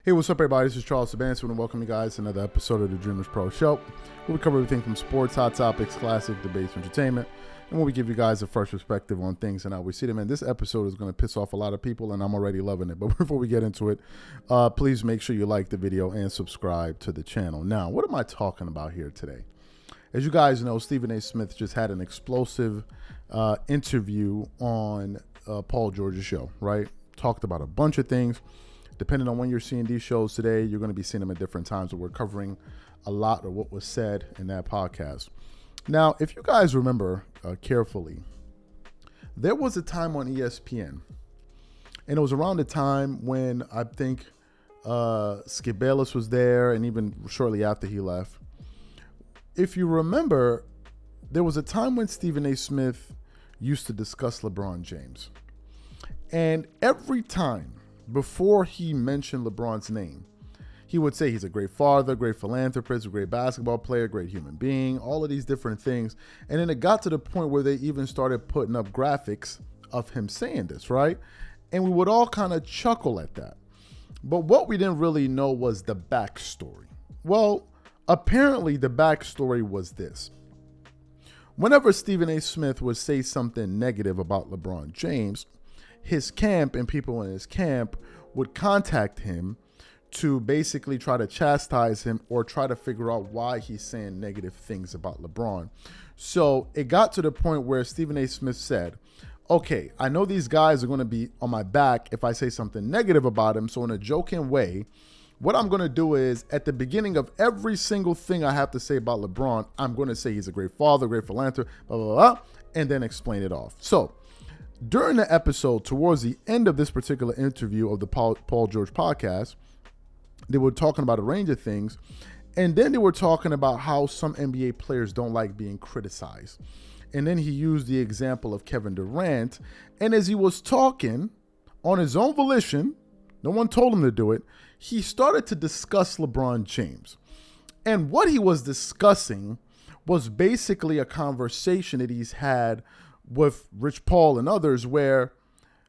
Hey, what's up, everybody? This is Charles Sabanson, and welcome you guys to another episode of the Dreamerspro Show, where we cover everything from sports, hot topics, classic debates, entertainment, and where we give you guys a fresh perspective on things and how we see them. And this episode is going to piss off a lot of people, and I'm already loving it. But before we get into it, please make sure you like the video and subscribe to the channel. Now, what am I talking about here today? As you guys know, Stephen A. Smith just had an explosive interview on Paul George's show, right? Talked about a bunch of things. Depending on when you're seeing these shows today, you're going to be seeing them at different times, but we're covering a lot of what was said in that podcast. Now, if you guys remember carefully, there was a time on ESPN, and it was around the time when I think Skip Bayless was there, and even shortly after he left. If you remember, there was a time when Stephen A. Smith used to discuss LeBron James. And every time before he mentioned LeBron's name, he would say he's a great father, great philanthropist, a great basketball player, great human being, all of these different things. And then it got to the point where they even started putting up graphics of him saying this, right? And we would all kind of chuckle at that. But what we didn't really know was the backstory. Well, apparently the backstory was this. Whenever Stephen A. Smith would say something negative about LeBron James, his camp and people in his camp would contact him to basically try to chastise him or try to figure out why he's saying negative things about LeBron. So it got to the point where Stephen A. Smith said, okay, I know these guys are going to be on my back if I say something negative about him. So in a joking way, what I'm going to do is at the beginning of every single thing I have to say about LeBron, I'm going to say he's a great father, great philanthropist, blah, blah, blah, and then explain it off. So during the episode, towards the end of this particular interview of the Paul George podcast, they were talking about a range of things. And then they were talking about how some NBA players don't like being criticized. And then he used the example of Kevin Durant. And as he was talking on his own volition, no one told him to do it, he started to discuss LeBron James. And what he was discussing was basically a conversation that he's had with Rich Paul and others, where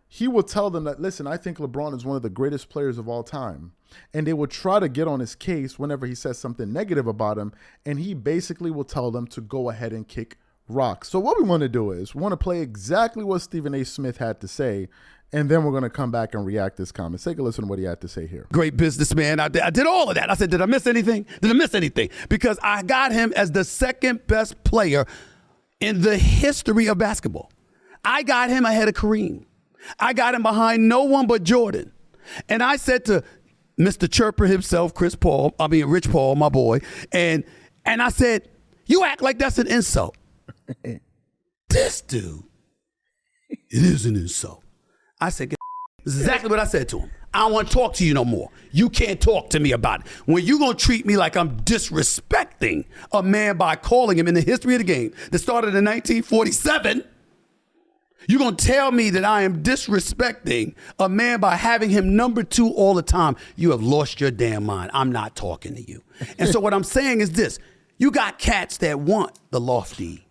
he will tell them that, listen, I think LeBron is one of the greatest players of all time. And they would try to get on his case whenever he says something negative about him. And he basically will tell them to go ahead and kick rocks. So what we want to do is we want to play exactly what Stephen A. Smith had to say. And then we're going to come back and react to his comments. Take a listen to what he had to say here. Great businessman. I did all of that. I said, did I miss anything? Did I miss anything? Because I got him as the second best player in the history of basketball. I got him ahead of Kareem. I got him behind no one but Jordan. And I said to Mr. Chirper himself, Rich Paul, my boy, and I said, you act like that's an insult. This dude, it is an insult. I said, this is exactly what I said to him. I don't want to talk to you no more. You can't talk to me about it. When you going to treat me like I'm disrespecting a man by calling him in the history of the game that started in 1947, you're going to tell me that I am disrespecting a man by having him number 2 all the time. You have lost your damn mind. I'm not talking to you. And so what I'm saying is this. You got cats that want the lofty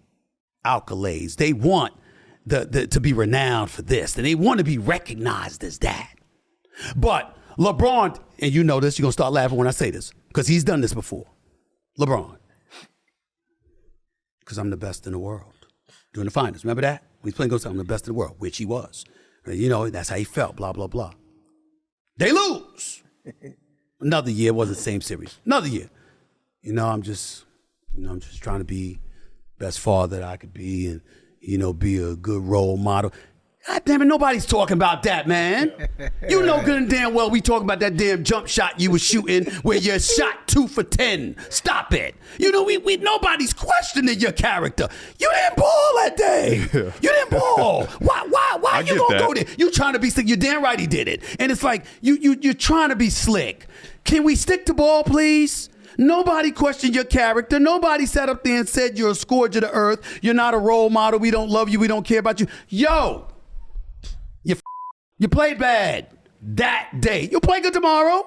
accolades. They want to be renowned for this, and they want to be recognized as that. But LeBron, and you know this, you're going to start laughing when I say this, because he's done this before. LeBron, because I'm the best in the world. During the finals, remember that? When he's playing goes, I'm the best in the world, which he was. You know, that's how he felt, blah, blah, blah. They lose. Another year, wasn't the same series. Another year. I'm just trying to be best father that I could be and, be a good role model. God damn it, nobody's talking about that, man. You know good and damn well we talking about that damn jump shot you was shooting where you shot 2 for 10. Stop it. We nobody's questioning your character. You didn't ball that day. You didn't ball. Why you gonna go there? You trying to be slick. You're damn right he did it. And it's like you're trying to be slick. Can we stick to ball, please? Nobody questioned your character. Nobody sat up there and said you're a scourge of the earth. You're not a role model. We don't love you. We don't care about you. Yo. You played bad that day. You'll play good tomorrow,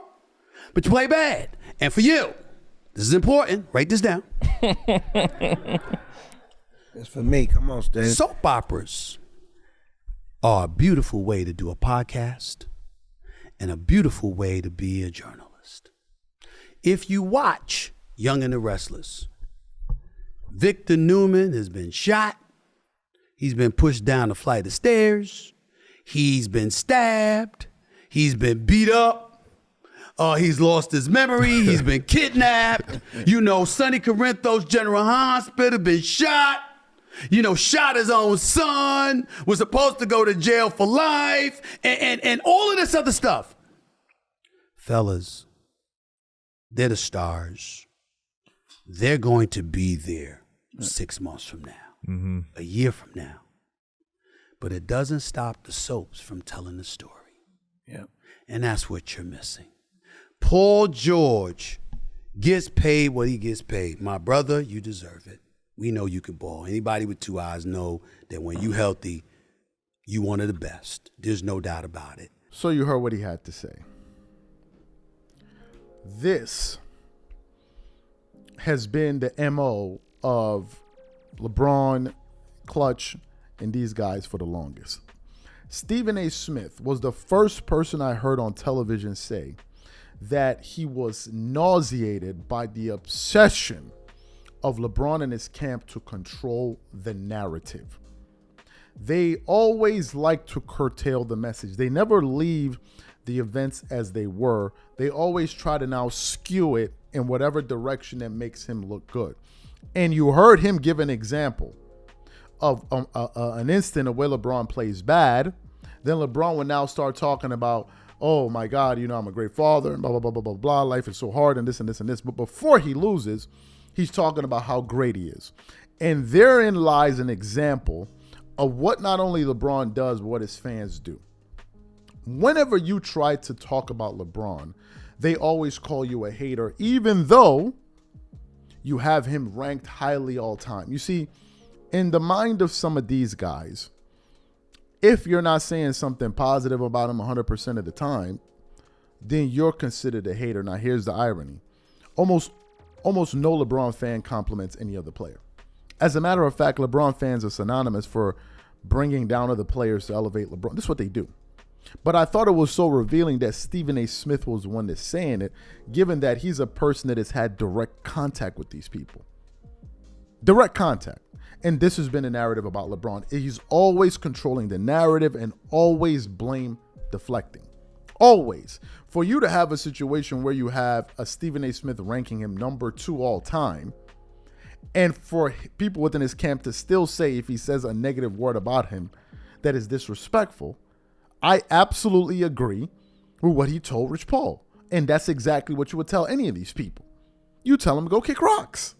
but you play bad. And for you, this is important. Write this down. It's for me. Come on, Steve. Soap operas are a beautiful way to do a podcast and a beautiful way to be a journalist. analyst. If you watch Young and the Restless, Victor Newman has been shot. He's been pushed down a flight of stairs. He's been stabbed. He's been beat up. He's lost his memory. He's been kidnapped. Sonny Corinthos General Hospital been shot. Shot his own son. Was supposed to go to jail for life. And all of this other stuff. Fellas, they're the stars. They're going to be there 6 months from now, a year from now. But it doesn't stop the soaps from telling the story. Yeah. And that's what you're missing. Paul George gets paid what he gets paid. My brother, you deserve it. We know you can ball. Anybody with two eyes know that when you healthy, you one of the best. There's no doubt about it. So you heard what he had to say. This has been the MO of LeBron, Clutch, and these guys for the longest. Stephen A. Smith was the first person I heard on television say that he was nauseated by the obsession of LeBron and his camp to control the narrative. They always like to curtail the message. They never leave the events as they were. They always try to now skew it in whatever direction that makes him look good. And you heard him give an example of an instant of where LeBron plays bad. Then LeBron will now start talking about, oh my God, I'm a great father and blah, blah, blah, blah, blah, blah. Life is so hard and this and this and this. But before he loses, he's talking about how great he is. And therein lies an example of what not only LeBron does, but what his fans do. Whenever you try to talk about LeBron, they always call you a hater, even though you have him ranked highly all time. You see, in the mind of some of these guys, if you're not saying something positive about him 100% of the time, then you're considered a hater. Now, here's the irony. Almost no LeBron fan compliments any other player. As a matter of fact, LeBron fans are synonymous for bringing down other players to elevate LeBron. This is what they do. But I thought it was so revealing that Stephen A. Smith was the one that's saying it, given that he's a person that has had direct contact with these people. Direct contact. And this has been a narrative about LeBron. He's always controlling the narrative and always blame deflecting. Always. For you to have a situation where you have a Stephen A. Smith ranking him number 2 all time, and for people within his camp to still say if he says a negative word about him that is disrespectful, I absolutely agree with what he told Rich Paul. And that's exactly what you would tell any of these people. You tell him to go kick rocks.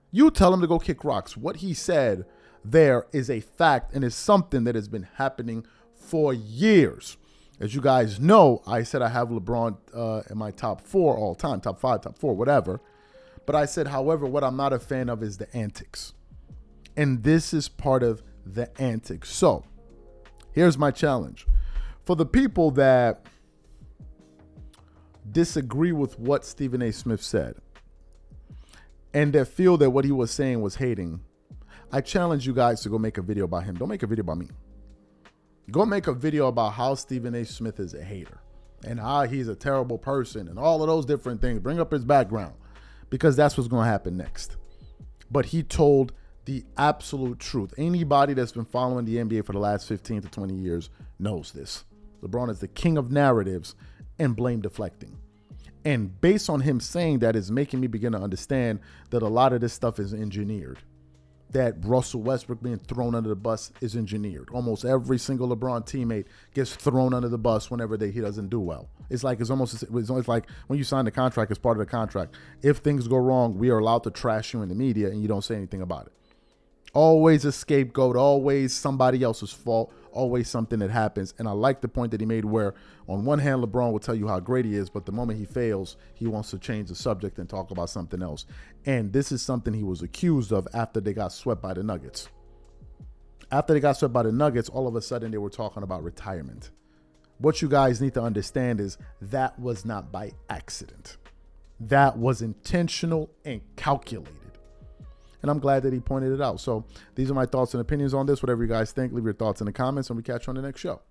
You tell him to go kick rocks. What he said there is a fact and is something that has been happening for years. As you guys know, I said I have LeBron in my top 4 all time, top 5, top 4, whatever. But I said, however, what I'm not a fan of is the antics. And this is part of the antics. So here's my challenge. For the people that disagree with what Stephen A. Smith said and that feel that what he was saying was hating, I challenge you guys to go make a video about him. Don't make a video about me. Go make a video about how Stephen A. Smith is a hater and how he's a terrible person and all of those different things. Bring up his background, because that's what's going to happen next. But he told the absolute truth. Anybody that's been following the NBA for the last 15 to 20 years knows this. LeBron is the king of narratives and blame deflecting. And based on him saying that is making me begin to understand that a lot of this stuff is engineered. That Russell Westbrook being thrown under the bus is engineered. Almost every single LeBron teammate gets thrown under the bus whenever he doesn't do well. It's like it's like when you sign the contract as part of the contract. If things go wrong, we are allowed to trash you in the media and you don't say anything about it. Always a scapegoat, always somebody else's fault, always something that happens. And I like the point that he made where on one hand, LeBron will tell you how great he is, but the moment he fails, he wants to change the subject and talk about something else. And this is something he was accused of after they got swept by the Nuggets. After they got swept by the Nuggets, all of a sudden they were talking about retirement. What you guys need to understand is that was not by accident. That was intentional and calculated. And I'm glad that he pointed it out. So these are my thoughts and opinions on this. Whatever you guys think, leave your thoughts in the comments and we catch you on the next show.